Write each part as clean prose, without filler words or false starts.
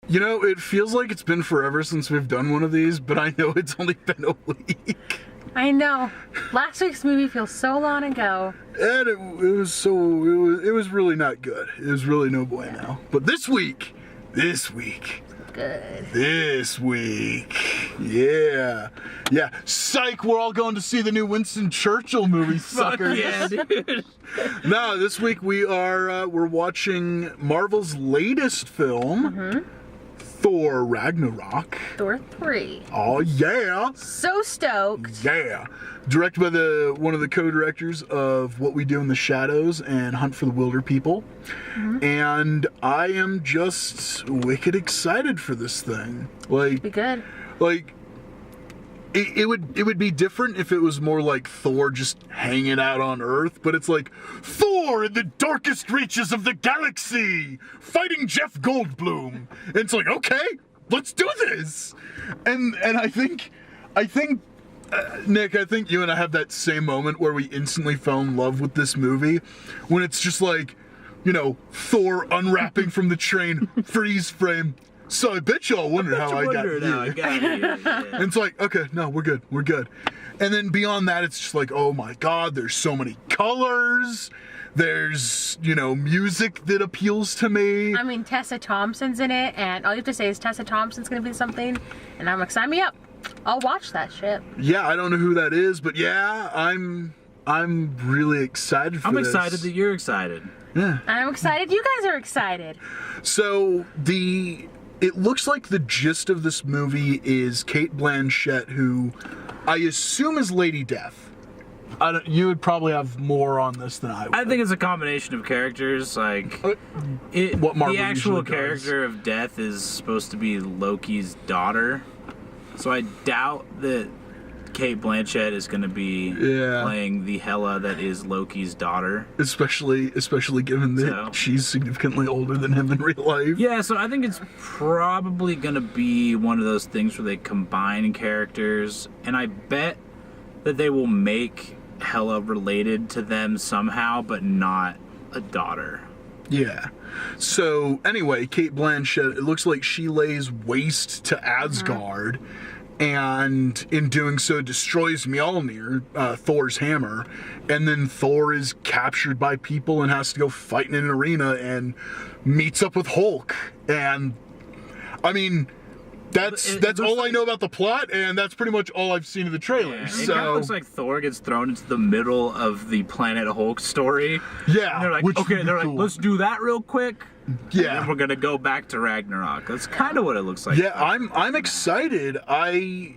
You know, it feels like it's been forever since we've done one of these, but I know it's only been a week. I know. Last week's movie feels so long ago. And it was really not good. It was really no bueno. But this week, Good. this week, yeah. Psych, we're all going to see the new Winston Churchill movie, suckers. Yeah, dude. No, this week we're watching Marvel's latest film, Thor Ragnarok. Thor 3. Oh yeah. So stoked. Yeah. Directed by one of the co-directors of What We Do in the Shadows and Hunt for the Wilder People. And I am just wicked excited for this thing. Be good. It would be different if it was more like Thor just hanging out on Earth, but it's like Thor in the darkest reaches of the galaxy fighting Jeff Goldblum. And it's like, okay, let's do this. And I think Nick, I think you and I have that same moment where we instantly fell in love with this movie when it's just like, you know, Thor unwrapping from the train, freeze frame. So I bet y'all wonder how I got here. And it's like, okay, no, we're good. And then beyond that, it's just like, oh my God, there's so many colors. There's, you know, music that appeals to me. I mean, Tessa Thompson's in it, and all you have to say is Tessa Thompson's gonna be something, and I'm like, sign me up. I'll watch that shit. Yeah, I don't know who that is, but yeah, I'm really excited for this. I'm excited that you're excited. Yeah. I'm excited. You guys are excited. So it looks like the gist of this movie is Cate Blanchett, who I assume is Lady Death. You would probably have more on this than I would. I think it's a combination of characters. Like, what Marvel the actual usually does. character of Death is supposed to be Loki's daughter. So I doubt that Cate Blanchett is going to be playing the Hela that is Loki's daughter. Especially given that she's significantly older than him in real life. Yeah, so I think it's probably going to be one of those things where they combine characters, and I bet that they will make Hela related to them somehow, but not a daughter. Yeah. So anyway, Cate Blanchett, it looks like she lays waste to Asgard. And in doing so destroys Mjolnir, Thor's hammer, and then Thor is captured by people and has to go fight in an arena and meets up with Hulk. And I mean, that's all I know about the plot, and that's pretty much all I've seen of the trailer. Yeah, it so kind of looks like Thor gets thrown into the middle of the Planet Hulk story. Yeah, and they're like, okay, they're like, let's do that real quick. Yeah, and then we're gonna go back to Ragnarok. That's kind of what it looks like. Yeah, I'm excited. I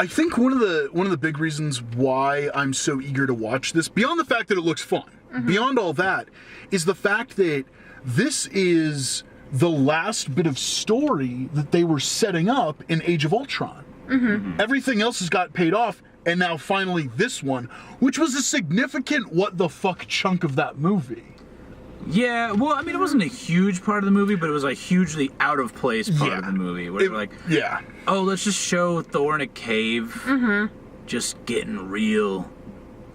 think one of the big reasons why I'm so eager to watch this, beyond the fact that it looks fun, beyond all that, is the fact that this is the last bit of story that they were setting up in Age of Ultron. Everything else has got paid off, and now finally this one, which was a significant what the fuck chunk of that movie. Yeah, well, I mean, it wasn't a huge part of the movie, but it was a hugely out of place part of the movie. Where like, oh, let's just show Thor in a cave, just getting real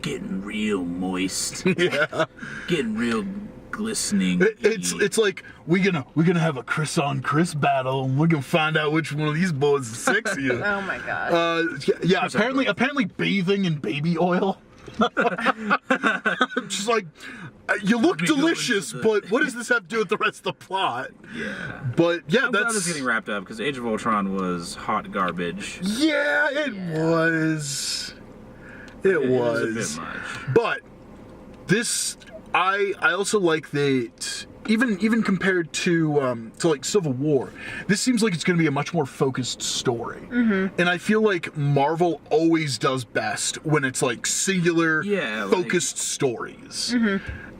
moist, getting real glistening. It's like we're gonna have a Chris on Chris battle, and we're gonna find out which one of these boys is sexier. Oh my god. Yeah. Apparently, bathing in baby oil. Just like, you look delicious, but what does this have to do with the rest of the plot? Yeah. But yeah, I'm glad it's getting wrapped up because Age of Ultron was hot garbage. Yeah, it was. It was a bit much. But this, I also like that. Even compared to like Civil War, this seems like it's going to be a much more focused story. And I feel like Marvel always does best when it's like singular, focused stories.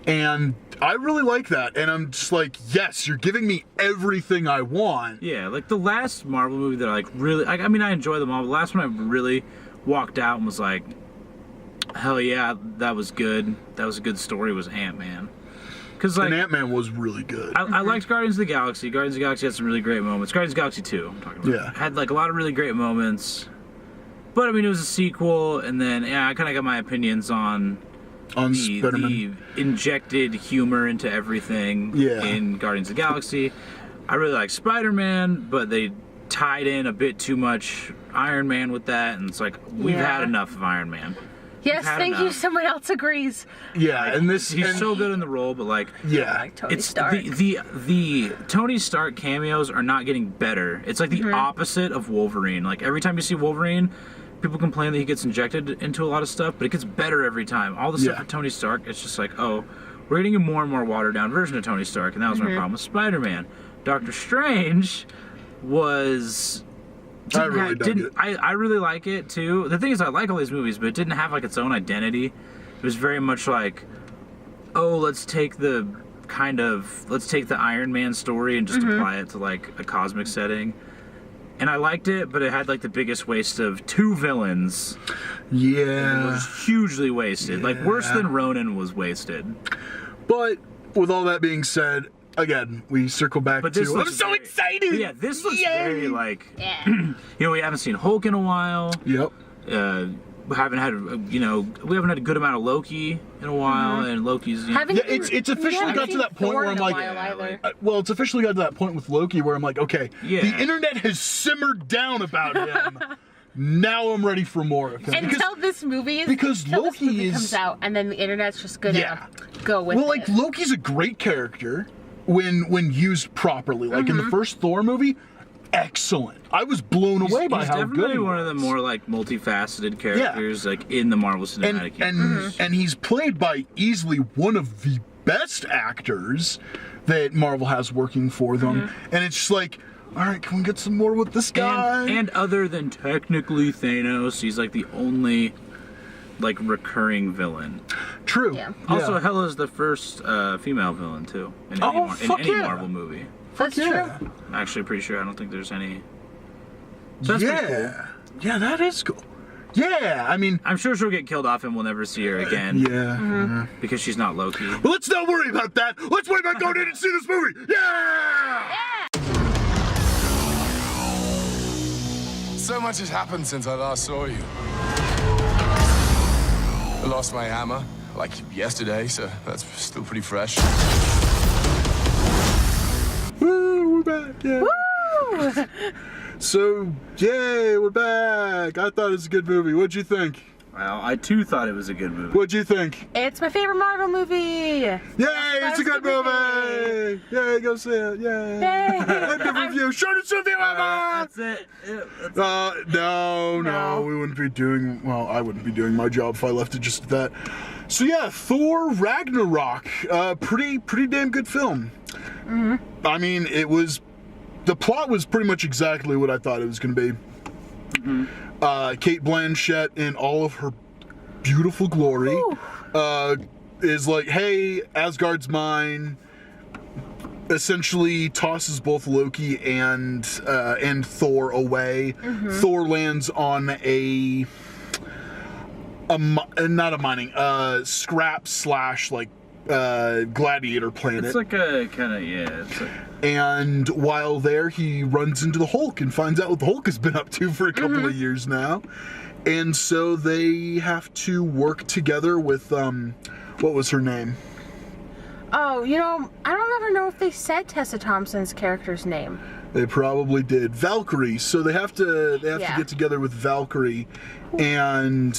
And I really like that. And I'm just like, yes, you're giving me everything I want. Yeah, like the last Marvel movie that I like really, I mean, I enjoy them all. The last one I really walked out and was like, hell yeah, that was good. That was a good story. Was Ant-Man. And Ant-Man was really good. I liked Guardians of the Galaxy. Guardians of the Galaxy had some really great moments. Guardians of the Galaxy 2, I'm talking about. Yeah. Had like a lot of really great moments. But I mean, it was a sequel, and then I kind of got my opinions on the injected humor into everything in Guardians of the Galaxy. I really like Spider-Man, but they tied in a bit too much Iron Man with that, and it's like, we've had enough of Iron Man. Yes, thank you. Someone else agrees. Yeah, and this he's so good in the role, but like like Tony Stark. The Tony Stark cameos are not getting better. It's like the opposite of Wolverine. Like every time you see Wolverine, people complain that he gets injected into a lot of stuff, but it gets better every time. All the stuff for Tony Stark, it's just like, oh, we're getting a more and more watered down version of Tony Stark, and that was my problem with Spider-Man. Doctor Strange was. I really like it too. The thing is, I like all these movies, but it didn't have like its own identity. It was very much like, oh, let's take the Iron Man story and just apply it to like a cosmic setting. And I liked it, but it had like the biggest waste of 2 villains. Yeah, it was hugely wasted. Like worse than Ronan was wasted. But with all that being said, again, we circle back to. I'm so excited! Yeah, this looks very like. You know, we haven't seen Hulk in a while. Yep. We haven't had a good amount of Loki in a while, and Loki's. It's officially got to that point where I'm like, it's officially got to that point with Loki where I'm like, okay, the internet has simmered down about him. Now I'm ready for more of him. Until this movie comes out, and then the internet's just gonna go with it. Well, like Loki's a great character when used properly. Like in the first Thor movie, excellent. I was blown away by how good he was. He's definitely one of the more like multifaceted characters like in the Marvel Cinematic Universe. And he's played by easily one of the best actors that Marvel has working for them. And it's just like, all right, can we get some more with this guy? And other than technically Thanos, he's like the only like recurring villain. True. Yeah. Also, Hela's the first female villain too in any Marvel movie. That's true. I'm actually pretty sure. I don't think there's any. So that's pretty cool. Yeah, that is cool. Yeah, I mean, I'm sure she'll get killed off and we'll never see her again. Yeah. Because she's not Loki. Well, let's not worry about that. Let's worry about going in and see this movie. Yeah! So much has happened since I last saw you. I lost my hammer, like yesterday, so that's still pretty fresh. Woo, we're back, yeah. Woo! So, yay, we're back. I thought it was a good movie. What'd you think? Well, I too thought it was a good movie. What'd you think? It's my favorite Marvel movie. Yay, it's a good movie. Yay, go see it. Yay. Good review. Shortest review ever. That's it. No, we wouldn't be doing, I wouldn't be doing my job if I left it just at that. So yeah, Thor Ragnarok. Pretty damn good film. I mean, the plot was pretty much exactly what I thought it was going to be. Cate Blanchett in all of her beautiful glory is like, hey, Asgard's mine. Essentially tosses both Loki and Thor away. Thor lands on not a mining, scrap / like Gladiator planet. It's like a kind of It's like... And while there, he runs into the Hulk and finds out what the Hulk has been up to for a couple of years now. And so they have to work together with what was her name? Oh, I don't ever know if they said Tessa Thompson's character's name. They probably did. Valkyrie. So they have to get together with Valkyrie and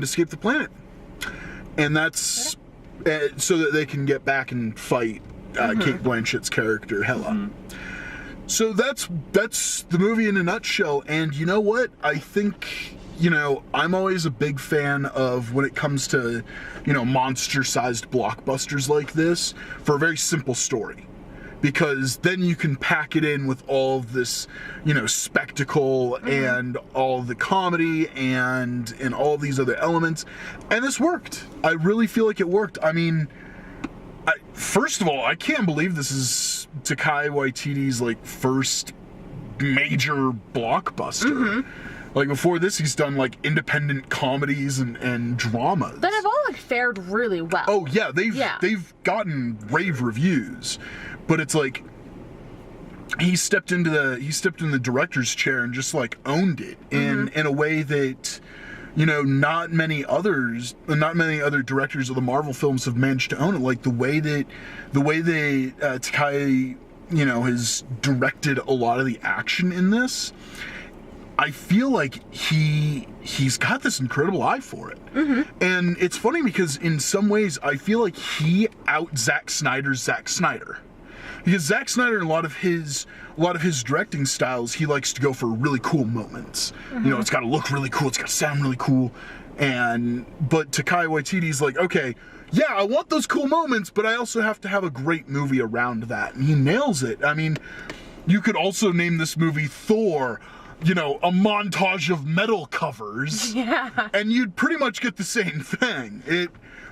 escape the planet. And that's so that they can get back and fight Cate Blanchett's character, Hela. So that's the movie in a nutshell. And you know what? I think, I'm always a big fan of when it comes to, monster-sized blockbusters like this for a very simple story. Because then you can pack it in with all of this, spectacle and all of the comedy and all these other elements. And this worked. I really feel like it worked. I mean, first of all, I can't believe this is Taika Waititi's first major blockbuster. Like before this, he's done independent comedies and dramas that have all fared really well. Oh yeah, they've gotten rave reviews, but it's like he stepped in the director's chair and just owned it in a way that not many other directors of the Marvel films have managed to own it. Like the way that Taika has directed a lot of the action in this, I feel like he's got this incredible eye for it. And it's funny because in some ways I feel like he Zack Snyder's Zack Snyder. Because Zack Snyder, in a lot of his directing styles, he likes to go for really cool moments. It's got to look really cool, it's got to sound really cool. But Taika Waititi's like, okay, yeah, I want those cool moments, but I also have to have a great movie around that. And he nails it. I mean, you could also name this movie Thor, a montage of metal covers. Yeah. And you'd pretty much get the same thing.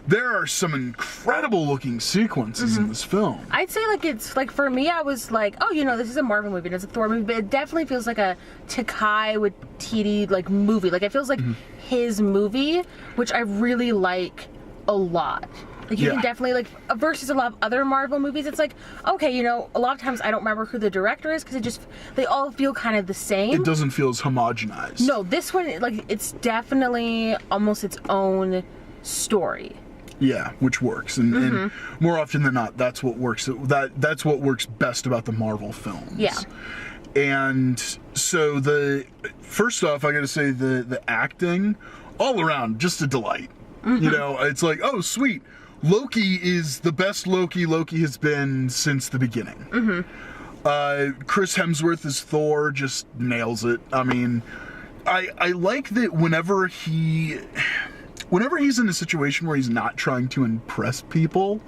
There are some incredible looking sequences in this film. I'd say it's for me, I was like, oh, this is a Marvel movie, and it's a Thor movie, but it definitely feels like a Taika Waititi movie. It feels like his movie, which I really like a lot. You can definitely versus a lot of other Marvel movies. It's like, okay, a lot of times I don't remember who the director is because they all feel kind of the same. It doesn't feel as homogenized. No, this one it's definitely almost its own story. Yeah, which works, and more often than not, that's what works. That's what works best about the Marvel films. Yeah. And so first off, I got to say the acting, all around, just a delight. It's like, oh sweet, Loki is the best Loki has been since the beginning. Chris Hemsworth as Thor just nails it. I mean, I like that whenever he's in a situation where he's not trying to impress people,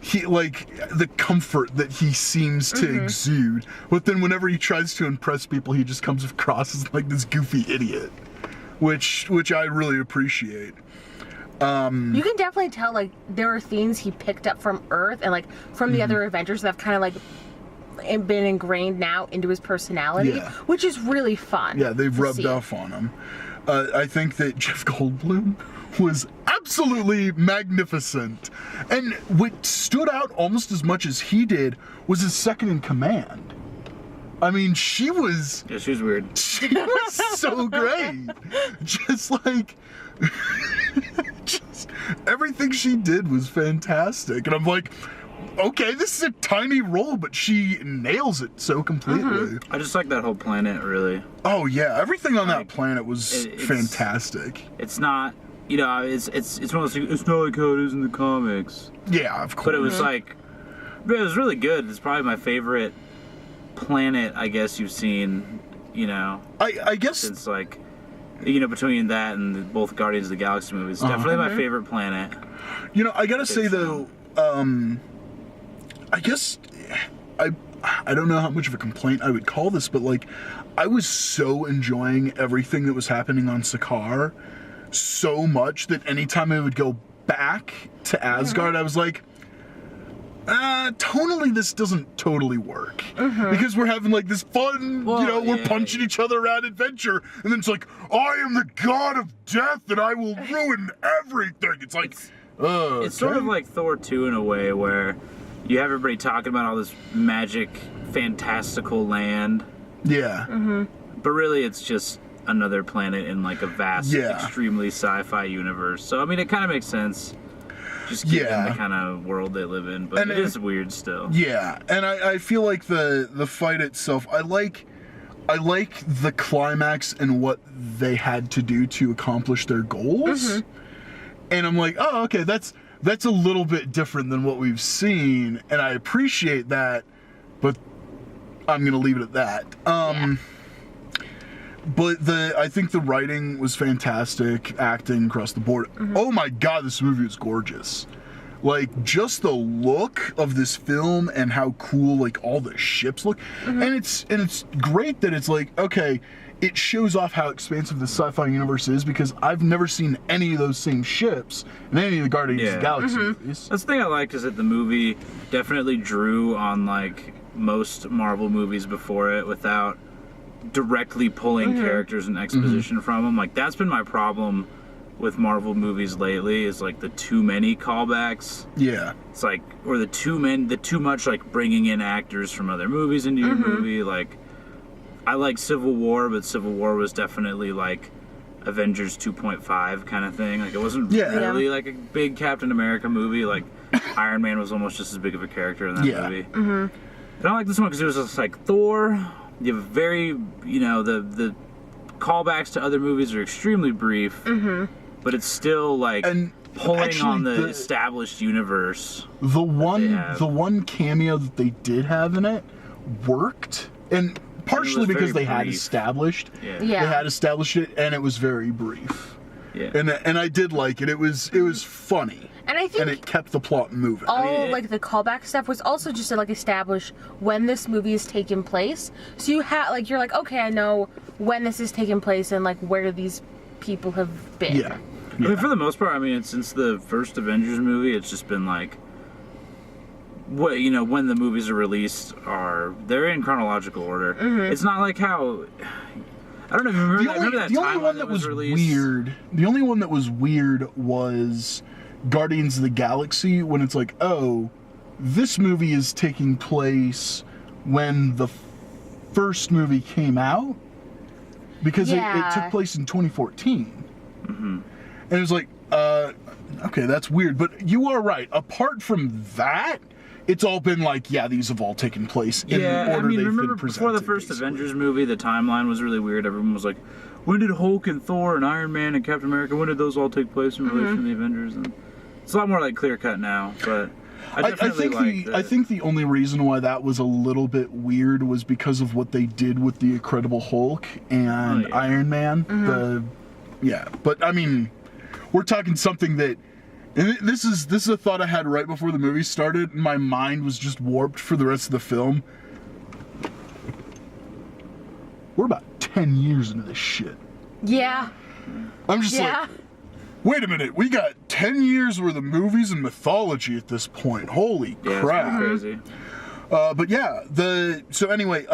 he the comfort that he seems to exude. But then whenever he tries to impress people, he just comes across as this goofy idiot, which I really appreciate. You can definitely tell there are themes he picked up from Earth and from the other Avengers that have kind of been ingrained now into his personality, which is really fun. Yeah, they've rubbed off on him. I think that Jeff Goldblum was absolutely magnificent. And what stood out almost as much as he did was his second in command. I mean, she was... Yeah, she was weird. She was so great. Just just everything she did was fantastic. And I'm like, okay, this is a tiny role, but she nails it so completely. I just like that whole planet, really. Oh yeah, everything on that planet was fantastic. It's not, it's one of those things, it's not like how it is in the comics. Yeah, of course. But it was it was really good. It's probably my favorite planet, I guess, you've seen, I guess since between that and both Guardians of the Galaxy movies. Definitely my favorite planet. I gotta say though, I guess I don't know how much of a complaint I would call this, but I was so enjoying everything that was happening on Sakarr so much that anytime I would go back to Asgard, I was like, tonally this doesn't totally work. Because we're having this fun, we're punching each other around adventure, and then it's like, I am the god of death and I will ruin everything. It's it's sort of like Thor 2 in a way, where you have everybody talking about all this magic, fantastical land. Yeah. But really it's just another planet in a vast, extremely sci-fi universe. So, I mean, it kind of makes sense. Just given the kind of world they live in, but it is weird still. Yeah, and I feel like the fight itself, I like the climax and what they had to do to accomplish their goals. And I'm like, oh, okay, that's a little bit different than what we've seen, and I appreciate that, but I'm gonna leave it at that. But I think the writing was fantastic, acting across the board. Oh my god, this movie was gorgeous. Just the look of this film and how cool all the ships look. And it's great that it's okay, it shows off how expansive the sci-fi universe is, because I've never seen any of those same ships in any of the Guardians of the Galaxy movies. That's the thing I liked, is that the movie definitely drew on most Marvel movies before it without directly pulling characters and exposition from them. That's been my problem with Marvel movies lately, is the too many callbacks. Yeah. It's or the too much bringing in actors from other movies into your movie. I like Civil War, but Civil War was definitely Avengers 2.5 kind of thing. It wasn't really a big Captain America movie. Iron Man was almost just as big of a character in that movie. I don't like this one because it was just like Thor. You have very, the callbacks to other movies are extremely brief, but it's still like pulling actually, on the established universe. The one cameo that they did have in it worked, and partially because they had established it, and it was very brief. Yeah. And I did like it. It was funny. And I think and it kept the plot moving. All like the callback stuff was also just to like establish when this movie is taking place. So you have you're like, okay, I know when this is taking place and like where these people have been. Yeah. I mean, for the most part, since the first Avengers movie, it's just been like, what when the movies are released they're in chronological order. It's not like how. I don't know if you remember that. The only one that was weird. The only one that was weird was Guardians of the Galaxy, when it's like, oh, this movie is taking place when the first movie came out, because it took place in 2014. And it was like, okay, that's weird. But you are right. Apart from that, it's all been like, these have all taken place in the order they've remember been presented. Before the first Avengers movie, the timeline was really weird. Everyone was like, when did Hulk and Thor and Iron Man and Captain America, when did those all take place in relation to the Avengers? And it's a lot more like clear cut now, but I think the only reason why that was a little bit weird was because of what they did with the Incredible Hulk and Iron Man. But I mean, we're talking something that, and this is a thought I had right before the movie started, and my mind was just warped for the rest of the film. We're about 10 years into this shit. Yeah. I'm just like, wait a minute, we got 10 years worth of movies and mythology at this point. Holy crap. It's crazy. So anyway,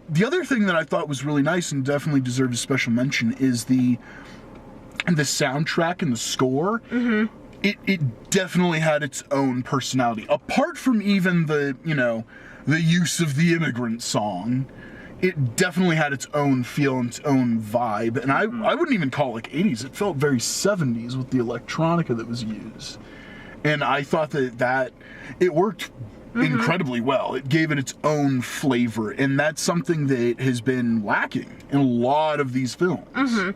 the other thing that I thought was really nice and definitely deserves a special mention is the soundtrack and the score. It definitely had its own personality. Apart from even the use of the immigrant song, it definitely had its own feel and its own vibe. And I wouldn't even call it like 80s. It felt very 70s with the electronica that was used. And I thought that it worked incredibly well. It gave it its own flavor. And that's something that has been lacking in a lot of these films.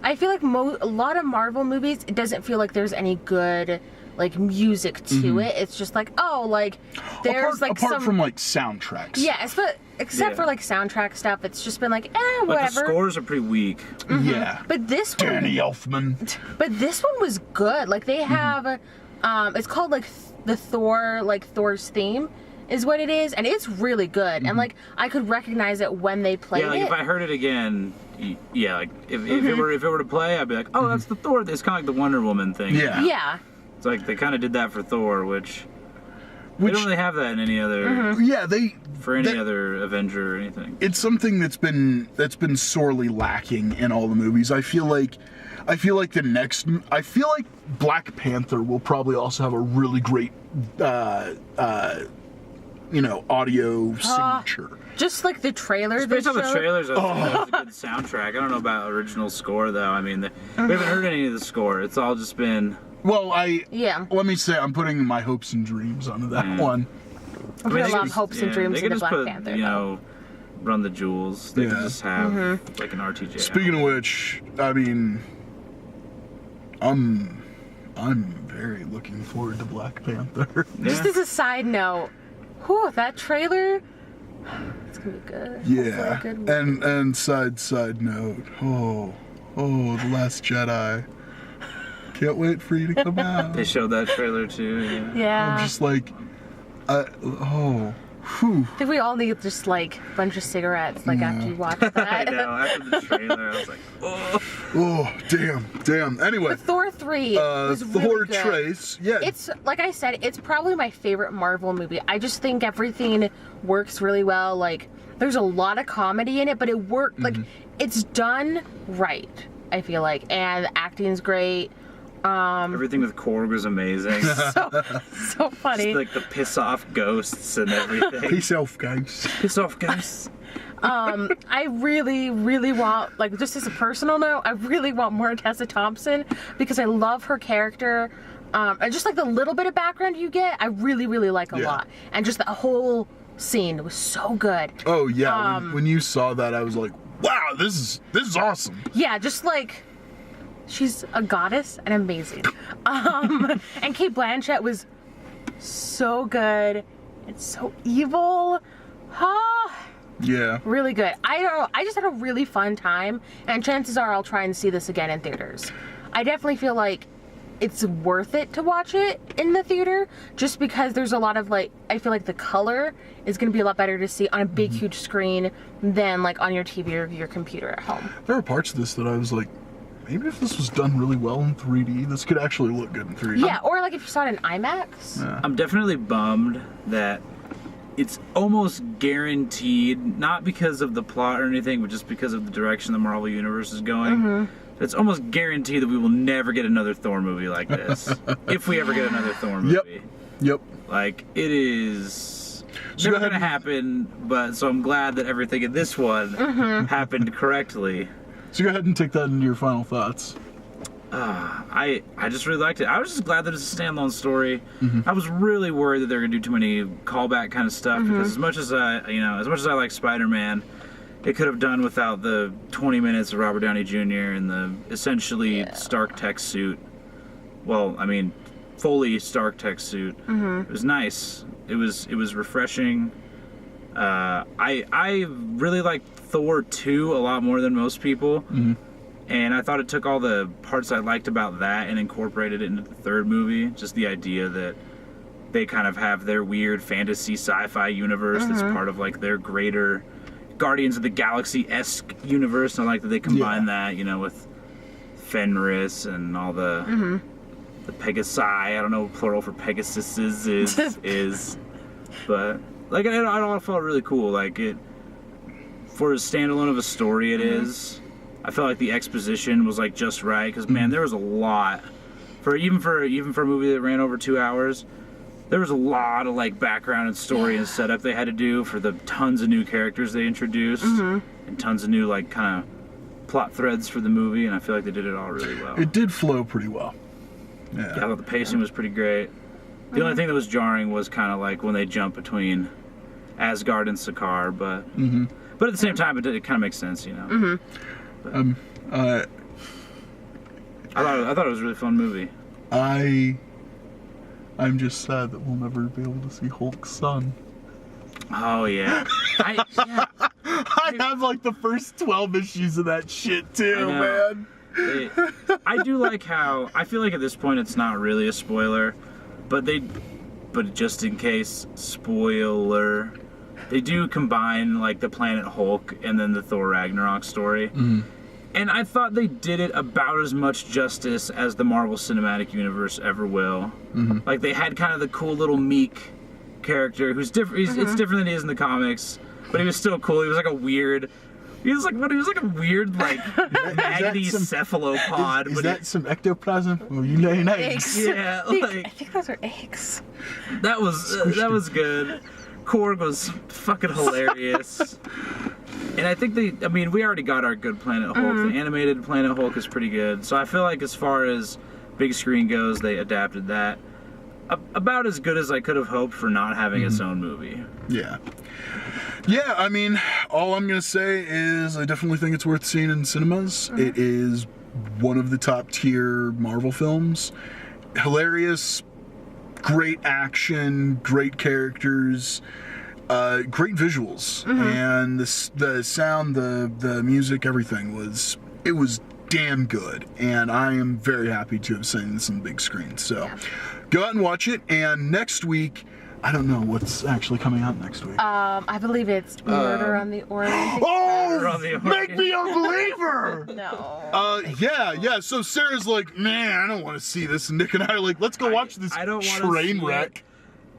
I feel like a lot of Marvel movies, it doesn't feel like there's any good like music to it. It's just like, there's apart from like soundtracks. Yes, but except for like soundtrack stuff, it's just been like, whatever. But the scores are pretty weak. Yeah. But this one, Danny Elfman. But this one was good. Like they have, it's called like the Thor, like Thor's theme is what it is, and it's really good. And like I could recognize it when they played it. If I heard it again. Yeah, like if it were to play, I'd be like, oh, that's the Thor. It's kind of like the Wonder Woman thing. Yeah. It's like they kind of did that for Thor, which they don't really have that in any other. Other Avenger or anything. It's something that's been sorely lacking in all the movies. I feel like Black Panther will probably also have a really great audio signature. Just like the trailer. Based on the trailers, that's a good soundtrack. I don't know about original score though. I mean, we haven't heard any of the score. It's all just been. Well, let me say, I'm putting my hopes and dreams onto that one. I put a lot of hopes and dreams into Black Panther. Run the Jewels. They could just have like an RTJ. Speaking of which, I mean, I'm very looking forward to Black Panther. Just as a side note, that trailer. It's gonna be good. Yeah, and side note. Oh, The Last Jedi. Can't wait for you to come out. They showed that trailer too. Yeah. I'm just like, whew. I think we all need just like a bunch of cigarettes after you watch that. I know. After the trailer, I was like, oh, damn. Anyway, but Thor 3 was really Thor good. Trace. Yeah. It's like I said, it's probably my favorite Marvel movie. I just think everything works really well. Like there's a lot of comedy in it, but it worked. Like it's done right. I feel like, and the acting's great. Everything with Korg was amazing. so funny. Just like the piss off ghosts and everything. Peace off, guys. Piss off, guys. I really, really want, like, just as a personal note, I really want more Tessa Thompson because I love her character. And just like the little bit of background you get, I really, really like a lot. And just the whole scene was so good. Oh yeah, when you saw that, I was like, wow, this is awesome. Yeah, just like she's a goddess and amazing. And Cate Blanchett was so good and so evil. Yeah. Really good. I don't know. I just had a really fun time, and chances are I'll try and see this again in theaters. I definitely feel like it's worth it to watch it in the theater, just because there's a lot of like, I feel like the color is going to be a lot better to see on a big, huge screen than like on your TV or your computer at home. There are parts of this that I was like, maybe if this was done really well in 3D, this could actually look good in 3D. Yeah, or like if you saw it in IMAX. Yeah. I'm definitely bummed that it's almost guaranteed, not because of the plot or anything, but just because of the direction the Marvel Universe is going. It's almost guaranteed that we will never get another Thor movie like this. If we ever get another Thor movie. Yep. Like, it is never going to happen, but so I'm glad that everything in this one happened correctly. So go ahead and take that into your final thoughts. I just really liked it. I was just glad that it's a standalone story. I was really worried that they're gonna do too many callback kind of stuff because as much as I like Spider-Man, it could have done without the 20 minutes of Robert Downey Jr. in the essentially Stark tech suit. Well, I mean, fully Stark tech suit. It was nice. It was refreshing. I really liked Thor 2 a lot more than most people. And I thought it took all the parts I liked about that and incorporated it into the third movie. Just the idea that they kind of have their weird fantasy sci-fi universe that's part of like their greater Guardians of the Galaxy-esque universe. And I like that they combine that, you know, with Fenris and all the Pegasi. I don't know what plural for Pegasus is. But like it all felt really cool. Like it, for as standalone of a story it is. I felt like the exposition was like just right because man, there was a lot for even for a movie that ran over 2 hours. There was a lot of like background and story and setup they had to do for the tons of new characters they introduced and tons of new like kind of plot threads for the movie, and I feel like they did it all really well. It did flow pretty well. Yeah. I thought the pacing was pretty great. The only thing that was jarring was kind of like when they jump between Asgard and Sakarr, but at the same time it kind of makes sense, you know. I thought it was a really fun movie. I'm just sad that we'll never be able to see Hulk's son. Oh yeah. I have like the first 12 issues of that shit too, man. I do like how I feel like at this point it's not really a spoiler, but just in case, spoiler, they do combine like the Planet Hulk and then the Thor Ragnarok story. And I thought they did it about as much justice as the Marvel Cinematic Universe ever will. Like they had kind of the cool little meek character who's different. It's different than he is in the comics, but he was still cool. He was like a weird. He was like a weird like maggoty cephalopod. Is that some ectoplasm? Or you laying eggs? Yeah, I think those are eggs. That was good. Korg was fucking hilarious. And I think we already got our good Planet Hulk. The animated Planet Hulk is pretty good. So I feel like as far as big screen goes, they adapted that about as good as I could have hoped for not having its own movie. Yeah. Yeah, I mean, all I'm going to say is I definitely think it's worth seeing in cinemas. It is one of the top tier Marvel films. Hilarious, great action, great characters. Great visuals and the sound, the music, everything was damn good, and I am very happy to have seen this on the big screen. So go out and watch it. And next week, I don't know what's actually coming out next week. I believe it's Murder on the Orient Express. Oh, make me a believer! No. Yeah. So Sarah's like, man, I don't want to see this. And Nick and I are like, let's go watch this train wreck.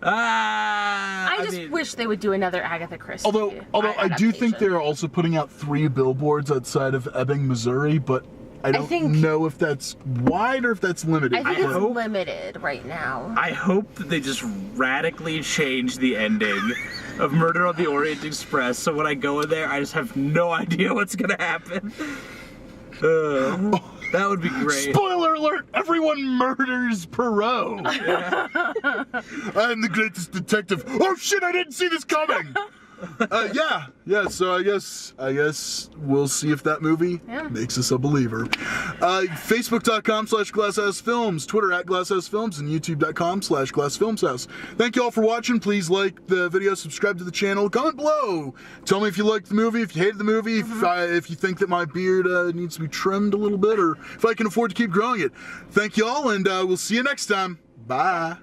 I just wish they would do another Agatha Christie. Although I do think they're also putting out 3 billboards outside of Ebbing, Missouri, but I don't know if that's wide or if that's limited. I think it's limited right now. I hope that they just radically change the ending of Murder on the Orient Express, so when I go in there, I just have no idea what's gonna happen. That would be great. Spoiler alert! Everyone murders Perot. I'm the greatest detective. Oh shit! I didn't see this coming. Yeah. So I guess we'll see if that movie makes us a believer. Facebook.com/GlassHouseFilms, Twitter @GlassHouseFilms, and YouTube.com/GlassFilmsHouse. Thank you all for watching. Please like the video, subscribe to the channel, comment below. Tell me if you liked the movie, if you hated the movie, if you think that my beard needs to be trimmed a little bit, or if I can afford to keep growing it. Thank you all, and we'll see you next time. Bye.